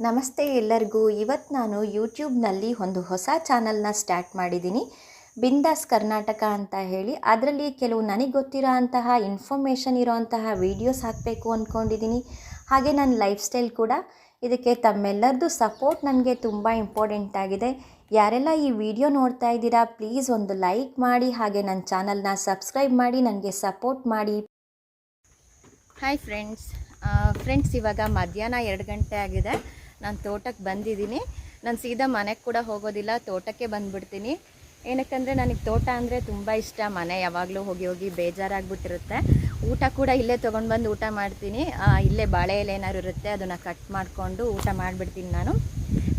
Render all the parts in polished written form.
ನಮಸ್ತೆ ಎಲ್ಲರಿಗೂ. ಇವತ್ತು ನಾನು ಯೂಟ್ಯೂಬ್ನಲ್ಲಿ ಒಂದು ಹೊಸ ಚಾನಲ್ನ ಸ್ಟಾರ್ಟ್ ಮಾಡಿದ್ದೀನಿ, ಬಿಂದಾಸ್ ಕರ್ನಾಟಕ ಅಂತ ಹೇಳಿ. ಅದರಲ್ಲಿ ಕೆಲವು ನನಗೆ ಗೊತ್ತಿರೋ ಅಂತಹ ಇನ್ಫಾರ್ಮೇಷನ್ ಇರೋವಂತಹ ವೀಡಿಯೋಸ್ ಹಾಕಬೇಕು ಅಂದ್ಕೊಂಡಿದ್ದೀನಿ. ಹಾಗೆ ನನ್ನ ಲೈಫ್ ಸ್ಟೈಲ್ ಕೂಡ. ಇದಕ್ಕೆ ತಮ್ಮೆಲ್ಲರದ್ದು ಸಪೋರ್ಟ್ ನನಗೆ ತುಂಬ ಇಂಪಾರ್ಟೆಂಟ್ ಆಗಿದೆ. ಯಾರೆಲ್ಲ ಈ ವಿಡಿಯೋ ನೋಡ್ತಾ ಇದ್ದೀರಾ, ಪ್ಲೀಸ್ ಒಂದು ಲೈಕ್ ಮಾಡಿ, ಹಾಗೆ ನನ್ನ ಚಾನಲ್ನ ಸಬ್ಸ್ಕ್ರೈಬ್ ಮಾಡಿ ನನಗೆ ಸಪೋರ್ಟ್ ಮಾಡಿ. ಹಾಯ್ ಫ್ರೆಂಡ್ಸ್, ಇವಾಗ ಮಧ್ಯಾಹ್ನ 2 ಗಂಟೆ ಆಗಿದೆ. ನಾನು ತೋಟಕ್ಕೆ ಬಂದಿದ್ದೀನಿ. ನಾನು ಸೀದಾ ಮನೆಗೆ ಕೂಡ ಹೋಗೋದಿಲ್ಲ, ತೋಟಕ್ಕೆ ಬಂದುಬಿಡ್ತೀನಿ. ಏನಕ್ಕಂದರೆ ನನಗೆ ತೋಟ ಅಂದರೆ ತುಂಬ ಇಷ್ಟ. ಮನೆ ಯಾವಾಗಲೂ ಹೋಗಿ ಹೋಗಿ ಬೇಜಾರಾಗ್ಬಿಟ್ಟಿರುತ್ತೆ. ಊಟ ಕೂಡ ಇಲ್ಲೇ ತೊಗೊಂಡು ಬಂದು ಊಟ ಮಾಡ್ತೀನಿ. ಇಲ್ಲೇ ಬಾಳೆ ಎಲೆ ಏನಾದ್ರು ಇರುತ್ತೆ, ಅದನ್ನು ಕಟ್ ಮಾಡಿಕೊಂಡು ಊಟ ಮಾಡಿಬಿಡ್ತೀನಿ. ನಾನು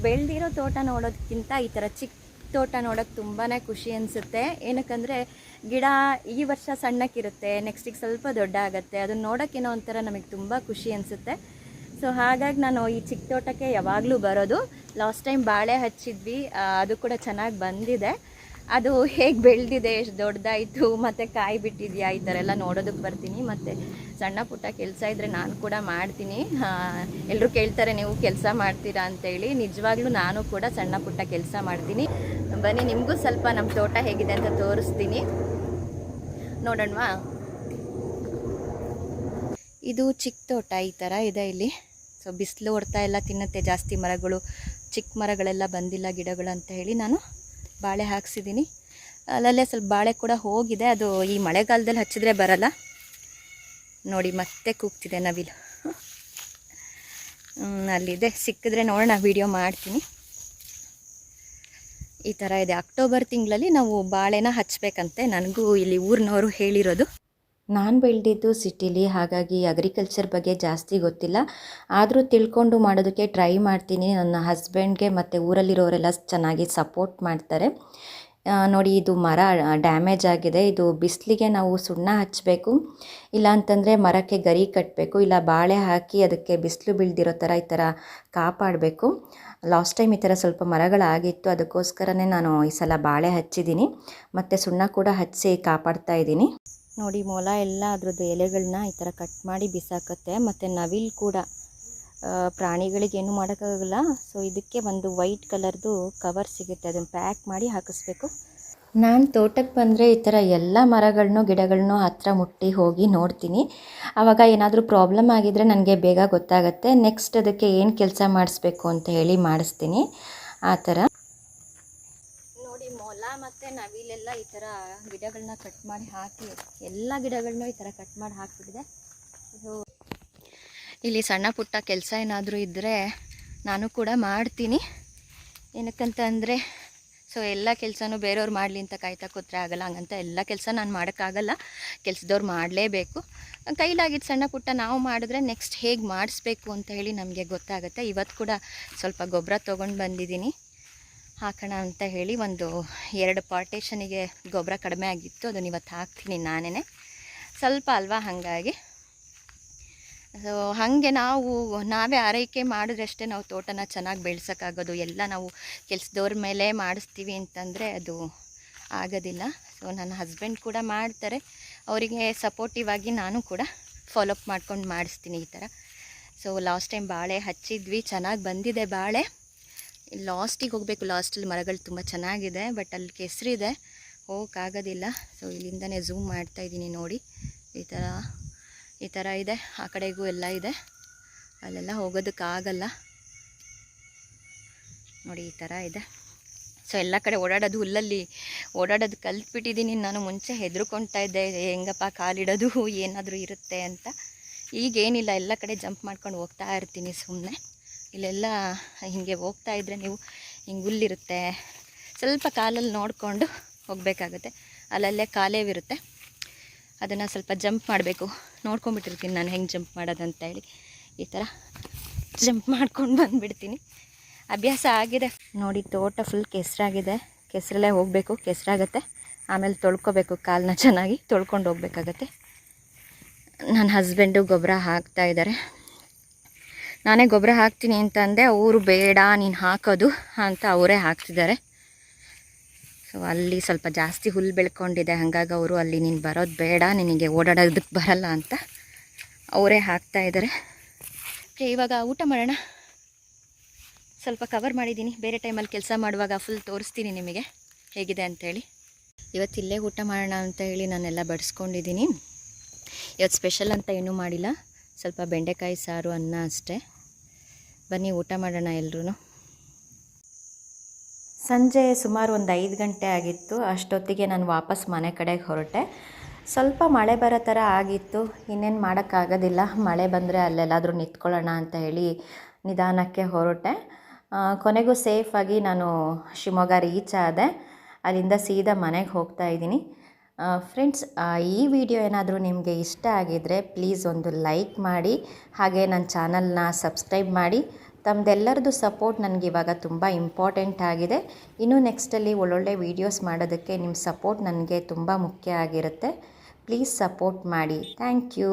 ಬೆಳೆದಿರೋ ತೋಟ ನೋಡೋದಕ್ಕಿಂತ ಈ ಥರ ಚಿಕ್ಕ ತೋಟ ನೋಡೋಕ್ಕೆ ತುಂಬಾ ಖುಷಿ ಅನಿಸುತ್ತೆ. ಏನಕ್ಕಂದರೆ ಗಿಡ ಈ ವರ್ಷ ಸಣ್ಣಕ್ಕಿರುತ್ತೆ, ನೆಕ್ಸ್ಟಿಗೆ ಸ್ವಲ್ಪ ದೊಡ್ಡ ಆಗುತ್ತೆ. ಅದನ್ನು ನೋಡೋಕ್ಕೇನೋ ಒಂಥರ ನಮಗೆ ತುಂಬ ಖುಷಿ ಅನಿಸುತ್ತೆ. ಸೊ ಹಾಗಾಗಿ ನಾನು ಈ ಚಿಕ್ಕ ತೋಟಕ್ಕೆ ಯಾವಾಗಲೂ ಬರೋದು. ಲಾಸ್ಟ್ ಟೈಮ್ ಬಾಳೆ ಹಚ್ಚಿದ್ವಿ, ಅದು ಕೂಡ ಚೆನ್ನಾಗಿ ಬಂದಿದೆ. ಅದು ಹೇಗೆ ಬೆಳೆದಿದೆ, ಎಷ್ಟು ದೊಡ್ಡದಾಯಿತು, ಮತ್ತು ಕಾಯಿ ಬಿಟ್ಟಿದೆಯಾ, ಈ ಥರ ಎಲ್ಲ ನೋಡೋದಕ್ಕೆ ಬರ್ತೀನಿ. ಮತ್ತು ಸಣ್ಣ ಪುಟ್ಟ ಕೆಲಸ ಇದ್ದರೆ ನಾನು ಕೂಡ ಮಾಡ್ತೀನಿ. ಎಲ್ಲರೂ ಕೇಳ್ತಾರೆ ನೀವು ಕೆಲಸ ಮಾಡ್ತೀರಾ ಅಂತೇಳಿ. ನಿಜವಾಗ್ಲೂ ನಾನು ಕೂಡ ಸಣ್ಣ ಪುಟ್ಟ ಕೆಲಸ ಮಾಡ್ತೀನಿ. ಬನ್ನಿ, ನಿಮಗೂ ಸ್ವಲ್ಪ ನಮ್ಮ ತೋಟ ಹೇಗಿದೆ ಅಂತ ತೋರಿಸ್ತೀನಿ, ನೋಡೋಣವಾ. ಇದು ಚಿಕ್ಕ ತೋಟ ಈ ಥರ ಇದೆ ಇಲ್ಲಿ. ಸೊ ಬಿಸಿಲು ಹೊಡ್ತಾ ಎಲ್ಲ ತಿನ್ನುತ್ತೆ ಜಾಸ್ತಿ ಮರಗಳು, ಚಿಕ್ಕ ಮರಗಳೆಲ್ಲ ಬಂದಿಲ್ಲ ಗಿಡಗಳು ಅಂತ ಹೇಳಿ ನಾನು ಬಾಳೆ ಹಾಕ್ಸಿದ್ದೀನಿ. ಅಲ್ಲಲ್ಲೇ ಸ್ವಲ್ಪ ಬಾಳೆ ಕೂಡ ಹೋಗಿದೆ. ಅದು ಈ ಮಳೆಗಾಲದಲ್ಲಿ ಹಚ್ಚಿದ್ರೆ ಬರಲ್ಲ. ನೋಡಿ ಮತ್ತೆ ಕೂಗ್ತಿದೆ ನವಿಲು. ಅಲ್ಲಿದೆ, ಸಿಕ್ಕಿದ್ರೆ ನೋಡೋಣ, ವಿಡಿಯೋ ಮಾಡ್ತೀನಿ. ಈ ಥರ ಇದೆ. ಅಕ್ಟೋಬರ್ ತಿಂಗಳಲ್ಲಿ ನಾವು ಬಾಳೆನ ಹಚ್ಚಬೇಕಂತೆ, ನನಗೂ ಇಲ್ಲಿ ಊರಿನವರು ಹೇಳಿರೋದು. ನಾನು ಬೆಳೆದಿದ್ದು ಸಿಟಿಲಿ, ಹಾಗಾಗಿ ಅಗ್ರಿಕಲ್ಚರ್ ಬಗ್ಗೆ ಜಾಸ್ತಿ ಗೊತ್ತಿಲ್ಲ. ಆದರೂ ತಿಳ್ಕೊಂಡು ಮಾಡೋದಕ್ಕೆ ಟ್ರೈ ಮಾಡ್ತೀನಿ. ನನ್ನ ಹಸ್ಬೆಂಡ್ಗೆ ಮತ್ತು ಊರಲ್ಲಿರೋರೆಲ್ಲ ಚೆನ್ನಾಗಿ ಸಪೋರ್ಟ್ ಮಾಡ್ತಾರೆ. ನೋಡಿ, ಇದು ಮರ ಡ್ಯಾಮೇಜ್ ಆಗಿದೆ. ಇದು ಬಿಸಿಲಿಗೆ ನಾವು ಸುಣ್ಣ ಹಚ್ಚಬೇಕು, ಇಲ್ಲ ಅಂತಂದರೆ ಮರಕ್ಕೆ ಗರಿ ಕಟ್ಟಬೇಕು, ಇಲ್ಲ ಬಾಳೆ ಹಾಕಿ ಅದಕ್ಕೆ ಬಿಸಿಲು ಬೀಳ್ದಿರೋ ಥರ ಈ ಥರ ಕಾಪಾಡಬೇಕು. ಲಾಸ್ಟ್ ಟೈಮ್ ಈ ಥರ ಸ್ವಲ್ಪ ಮರಗಳಾಗಿತ್ತು, ಅದಕ್ಕೋಸ್ಕರನೇ ನಾನು ಈ ಸಲ ಬಾಳೆ ಹಚ್ಚಿದ್ದೀನಿ, ಮತ್ತು ಸುಣ್ಣ ಕೂಡ ಹಚ್ಚಿ ಕಾಪಾಡ್ತಾ ಇದ್ದೀನಿ. ನೋಡಿ, ಮೊಲ ಎಲ್ಲ ಅದ್ರದ್ದು ಎಲೆಗಳನ್ನ ಈ ಥರ ಕಟ್ ಮಾಡಿ ಬಿಸಾಕತ್ತೆ. ಮತ್ತು ನವಿಲು ಕೂಡ ಪ್ರಾಣಿಗಳಿಗೇನು ಮಾಡೋಕ್ಕಾಗಲ್ಲ. ಸೊ ಇದಕ್ಕೆ ಒಂದು ವೈಟ್ ಕಲರ್ದು ಕವರ್ ಸಿಗುತ್ತೆ, ಅದನ್ನು ಪ್ಯಾಕ್ ಮಾಡಿ ಹಾಕಿಸ್ಬೇಕು. ನಾನು ತೋಟಕ್ಕೆ ಬಂದರೆ ಈ ಥರ ಎಲ್ಲ ಮರಗಳನ್ನೂ ಗಿಡಗಳನ್ನೂ ಹತ್ತಿರ ಮುಟ್ಟಿ ಹೋಗಿ ನೋಡ್ತೀನಿ. ಆವಾಗ ಏನಾದರೂ ಪ್ರಾಬ್ಲಮ್ ಆಗಿದ್ದರೆ ನನಗೆ ಬೇಗ ಗೊತ್ತಾಗುತ್ತೆ. ನೆಕ್ಸ್ಟ್ ಅದಕ್ಕೆ ಏನು ಕೆಲಸ ಮಾಡಿಸ್ಬೇಕು ಅಂತ ಹೇಳಿ ಮಾಡಿಸ್ತೀನಿ. ಆ ಥರ ನೋಡಿ, ಮೊಲ ಮತ್ತು ನವಿಲೆಲ್ಲ ಈ ಥರ ಗಿಡಗಳನ್ನ ಕಟ್ ಮಾಡಿ ಹಾಕಿ, ಎಲ್ಲ ಗಿಡಗಳನ್ನೂ ಈ ಥರ ಕಟ್ ಮಾಡಿ ಹಾಕಿಬಿಟ್ಟಿದೆ. ಸೊ ಇಲ್ಲಿ ಸಣ್ಣ ಪುಟ್ಟ ಕೆಲಸ ಏನಾದರೂ ಇದ್ದರೆ ನಾನು ಕೂಡ ಮಾಡ್ತೀನಿ. ಏನಕ್ಕಂತ ಅಂದರೆ, ಸೊ ಎಲ್ಲ ಕೆಲಸನೂ ಬೇರೆಯವ್ರು ಮಾಡಲಿ ಅಂತ ಕಾಯ್ತಾ ಕೂತ್ರೆ ಆಗಲ್ಲ. ಹಂಗಂತ ಎಲ್ಲ ಕೆಲಸ ನಾನು ಮಾಡೋಕ್ಕಾಗಲ್ಲ, ಕೆಲಸದವ್ರು ಮಾಡಲೇಬೇಕು. ಕೈಲಾಗಿದ್ದು ಸಣ್ಣ ಪುಟ್ಟ ನಾವು ಮಾಡಿದ್ರೆ ನೆಕ್ಸ್ಟ್ ಹೇಗೆ ಮಾಡಿಸ್ಬೇಕು ಅಂತ ಹೇಳಿ ನಮಗೆ ಗೊತ್ತಾಗುತ್ತೆ. ಇವತ್ತು ಕೂಡ ಸ್ವಲ್ಪ ಗೊಬ್ಬರ ತೊಗೊಂಡು ಬಂದಿದ್ದೀನಿ, ಹಾಕೋಣ ಅಂತ ಹೇಳಿ. ಒಂದು 2 ಪಾರ್ಟೇಷನಿಗೆ ಗೊಬ್ಬರ ಕಡಿಮೆ ಆಗಿತ್ತು, ಅದನ್ನು ಇವತ್ತು ಹಾಕ್ತೀನಿ ನಾನೇ. ಸ್ವಲ್ಪ ಅಲ್ವಾ, ಹಾಗಾಗಿ ಸೊ ಹಾಗೆ ನಾವೇ ಆರೈಕೆ ಮಾಡಿದ್ರಷ್ಟೇ ನಾವು ತೋಟನ ಚೆನ್ನಾಗಿ ಬೆಳೆಸೋಕ್ಕಾಗೋದು. ಎಲ್ಲ ನಾವು ಕೆಲಸದವ್ರ ಮೇಲೆ ಮಾಡಿಸ್ತೀವಿ ಅಂತಂದರೆ ಅದು ಆಗೋದಿಲ್ಲ. ಸೊ ನನ್ನ ಹಸ್ಬೆಂಡ್ ಕೂಡ ಮಾಡ್ತಾರೆ, ಅವರಿಗೆ ಸಪೋರ್ಟಿವ್ ಆಗಿ ನಾನು ಕೂಡ ಫಾಲೋಅಪ್ ಮಾಡ್ಕೊಂಡು ಮಾಡಿಸ್ತೀನಿ ಈ ಥರ. ಸೊ ಲಾಸ್ಟ್ ಟೈಮ್ ಬಾಳೆ ಹಚ್ಚಿದ್ವಿ, ಚೆನ್ನಾಗಿ ಬಂದಿದೆ ಬಾಳೆ. ಲಾಸ್ಟಿಗೆ ಹೋಗಬೇಕು, ಲಾಸ್ಟಲ್ಲಿ ಮರಗಳು ತುಂಬ ಚೆನ್ನಾಗಿದೆ, ಬಟ್ ಅಲ್ಲಿ ಕೆಸರಿದೆ, ಹೋಗೋಕ್ಕಾಗೋದಿಲ್ಲ. ಸೊ ಇಲ್ಲಿಂದನೇ ಝೂಮ್ ಮಾಡ್ತಾಯಿದ್ದೀನಿ. ನೋಡಿ, ಈ ಥರ ಇದೆ. ಆ ಕಡೆಗೂ ಎಲ್ಲ ಇದೆ, ಅಲ್ಲೆಲ್ಲ ಹೋಗೋದಕ್ಕಾಗಲ್ಲ. ನೋಡಿ, ಈ ಥರ ಇದೆ. ಸೊ ಎಲ್ಲ ಕಡೆ ಓಡಾಡೋದು, ಹುಲ್ಲಲ್ಲಿ ಓಡಾಡೋದು ಕಲ್ತ್ಬಿಟ್ಟಿದ್ದೀನಿ ನಾನು. ಮುಂಚೆ ಹೆದರ್ಕೊಳ್ತಾ ಇದ್ದೆ, ಹೆಂಗಪ್ಪ ಕಾಲಿಡೋದು, ಏನಾದರೂ ಇರುತ್ತೆ ಅಂತ. ಈಗೇನಿಲ್ಲ, ಎಲ್ಲ ಕಡೆ ಜಂಪ್ ಮಾಡ್ಕೊಂಡು ಹೋಗ್ತಾ ಇರ್ತೀನಿ ಸುಮ್ಮನೆ. ಇಲ್ಲೆಲ್ಲ ಹೀಗೆ ಹೋಗ್ತಾ ಇದ್ದರೆ ನೀವು ಹಿಂಗೆ ಹುಲ್ಲಿರುತ್ತೆ, ಸ್ವಲ್ಪ ಕಾಲಲ್ಲಿ ನೋಡಿಕೊಂಡು ಹೋಗಬೇಕಾಗತ್ತೆ. ಅಲ್ಲಲ್ಲೇ ಕಾಲೇವಿರುತ್ತೆ, ಅದನ್ನು ಸ್ವಲ್ಪ ಜಂಪ್ ಮಾಡಬೇಕು. ನೋಡ್ಕೊಂಬಿಟ್ಟಿರ್ತೀನಿ ನಾನು ಹೆಂಗೆ ಜಂಪ್ ಮಾಡೋದಂತ ಹೇಳಿ. ಈ ಥರ ಜಂಪ್ ಮಾಡ್ಕೊಂಡು ಬಂದುಬಿಡ್ತೀನಿ, ಅಭ್ಯಾಸ ಆಗಿದೆ. ನೋಡಿ, ತೋಟ ಫುಲ್ ಕೆಸರಾಗಿದೆ, ಕೆಸರಲ್ಲೇ ಹೋಗಬೇಕು, ಕೆಸರಾಗತ್ತೆ. ಆಮೇಲೆ ತೊಳ್ಕೊಬೇಕು, ಕಾಲನ್ನ ಚೆನ್ನಾಗಿ ತೊಳ್ಕೊಂಡು ಹೋಗ್ಬೇಕಾಗತ್ತೆ. ನನ್ನ ಹಸ್ಬೆಂಡು ಗೊಬ್ಬರ ಹಾಕ್ತಾಯಿದ್ದಾರೆ. ನಾನೇ ಗೊಬ್ಬರ ಹಾಕ್ತೀನಿ ಅಂತ ಅಂದೆ, ಅವರು ಬೇಡ ನೀನು ಹಾಕೋದು ಅಂತ ಅವರೇ ಹಾಕ್ತಿದ್ದಾರೆ. ಸೊ ಅಲ್ಲಿ ಸ್ವಲ್ಪ ಜಾಸ್ತಿ ಹುಲ್ಲು ಬೆಳ್ಕೊಂಡಿದೆ, ಹಾಗಾಗಿ ಅವರು ಅಲ್ಲಿ ನೀನು ಬರೋದು ಬೇಡ, ನಿನಗೆ ಓಡಾಡೋದಕ್ಕೆ ಬರಲ್ಲ ಅಂತ ಅವರೇ ಹಾಕ್ತಾಯಿದ್ದಾರೆ. ಇವಾಗ ಊಟ ಮಾಡೋಣ. ಸ್ವಲ್ಪ ಕವರ್ ಮಾಡಿದ್ದೀನಿ. ಬೇರೆ ಟೈಮಲ್ಲಿ ಕೆಲಸ ಮಾಡುವಾಗ ಫುಲ್ ತೋರಿಸ್ತೀನಿ ನಿಮಗೆ ಹೇಗಿದೆ ಅಂಥೇಳಿ. ಇವತ್ತು ಇಲ್ಲೇ ಊಟ ಮಾಡೋಣ ಅಂತ ಹೇಳಿ ನಾನೆಲ್ಲ ಬಡಿಸ್ಕೊಂಡಿದ್ದೀನಿ. ಇವತ್ತು ಸ್ಪೆಷಲ್ ಅಂತ ಏನೂ ಮಾಡಿಲ್ಲ, ಸ್ವಲ್ಪ ಬೆಂಡೆಕಾಯಿ ಸಾರು ಅನ್ನ ಅಷ್ಟೇ. ಬನ್ನಿ ಊಟ ಮಾಡೋಣ ಎಲ್ಲರೂ. ಸಂಜೆ ಸುಮಾರು ಒಂದು 5 ಗಂಟೆ ಆಗಿತ್ತು. ಅಷ್ಟೊತ್ತಿಗೆ ನಾನು ವಾಪಸ್ ಮನೆ ಕಡೆಗೆ ಹೊರಟೆ. ಸ್ವಲ್ಪ ಮಳೆ ಬರೋ ಥರ ಆಗಿತ್ತು, ಇನ್ನೇನು ಮಾಡೋಕ್ಕಾಗೋದಿಲ್ಲ. ಮಳೆ ಬಂದರೆ ಅಲ್ಲೆಲ್ಲಾದರೂ ನಿಂತ್ಕೊಳ್ಳೋಣ ಅಂತ ಹೇಳಿ ನಿಧಾನಕ್ಕೆ ಹೊರಟೆ. ಕೊನೆಗೂ ಸೇಫಾಗಿ ನಾನು ಶಿವಮೊಗ್ಗ ರೀಚ್ ಆದೆ. ಅಲ್ಲಿಂದ ಸೀದಾ ಮನೆಗೆ ಹೋಗ್ತಾ ಇದ್ದೀನಿ. ಫ್ರೆಂಡ್ಸ್, ಈ ವಿಡಿಯೋ ಏನಾದರೂ ನಿಮಗೆ ಇಷ್ಟ ಆಗಿದ್ದರೆ ಪ್ಲೀಸ್ ಒಂದು ಲೈಕ್ ಮಾಡಿ, ಹಾಗೆ ನನ್ನ ಚಾನಲ್ನ ಸಬ್ಸ್ಕ್ರೈಬ್ ಮಾಡಿ. ತಮ್ಮದೆಲ್ಲರದ್ದು ಸಪೋರ್ಟ್ ನನಗಿವಾಗ ತುಂಬ ಇಂಪಾರ್ಟೆಂಟ್ ಆಗಿದೆ. ಇನ್ನು ನೆಕ್ಸ್ಟಲ್ಲಿ ಒಳ್ಳೊಳ್ಳೆ ವೀಡಿಯೋಸ್ ಮಾಡೋದಕ್ಕೆ ನಿಮ್ಮ ಸಪೋರ್ಟ್ ನನಗೆ ತುಂಬ ಮುಖ್ಯ ಆಗಿರುತ್ತೆ. ಪ್ಲೀಸ್ ಸಪೋರ್ಟ್ ಮಾಡಿ. Thank you.